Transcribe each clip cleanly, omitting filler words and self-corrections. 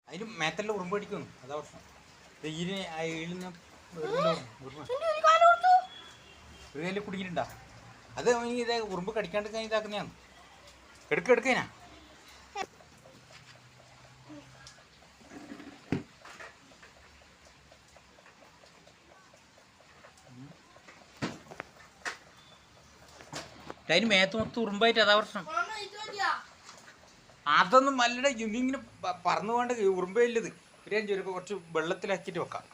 അതിന് മേത്തല്ല ഉറുമ്പ് അടിക്കുന്നു, അതാ പ്രശ്നം. ഇതിന് എഴുന്ന ഒരു കയ്യിൽ കുടുങ്ങിയിട്ടുണ്ടാ. അത് ഇത് ഉറുമ്പ് കടിക്കാണ്ട് ഇതാക്കുന്നതാണ്. എടുക്കേനാ അതിന് മേത്ത് മൊത്തം ഉറുമ്പായിട്ട്, അതാ പ്രശ്നം. അതൊന്നും മല്ലട, ഇന്നിങ്ങനെ പറന്നു പോകേണ്ട ഉറുമ്പേ ഇല്ലത്. ഒരു ചുരുക്കം കുറച്ച് വെള്ളത്തിലാക്കിയിട്ട് വെക്കാം.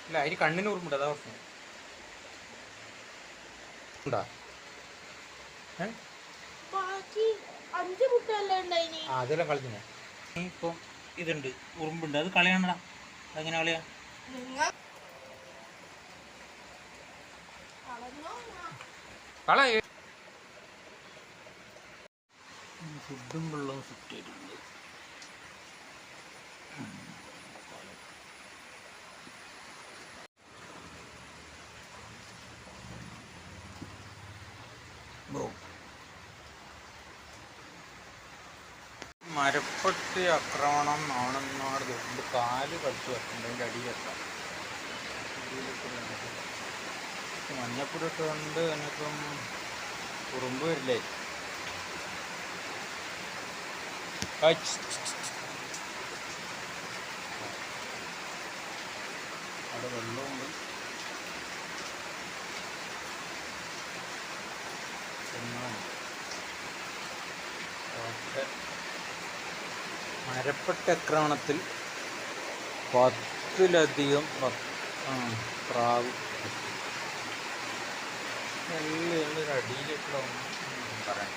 ഇല്ല, അതിന് കണ്ണിന് ഉറുമ്പുണ്ട്, അതാ പ്രശ്നം. ഉണ്ടാ അതെല്ലാം കളഞ്ഞേ. ഇപ്പം ഇതുണ്ട്, ഉറുമ്പുണ്ട്, അത് കളയണടാ. അതെങ്ങനെ കളയാ? കള ഫുഡും വെള്ളവും സെറ്റ് ചെയ്തിട്ടുണ്ട്. മരപ്പട്ടി ആക്രമണം ആണെന്നാണ് തോന്നുന്നത്. കാല് കടിച്ചു വെക്കുന്നുണ്ട്, അതിൻ്റെ അടിയിലെത്താം. മഞ്ഞപ്പൊടി ഇട്ടുകൊണ്ട് അതിനിപ്പം ഉറുമ്പ് വരില്ലേ? അവിടെ വെള്ളമുണ്ട്. മരപ്പട്ടി ആക്രമണത്തിൽ 10-ലധികം പ്രാവ് എല്ലാം അടിയിലിട്ടുള്ള പറയാം.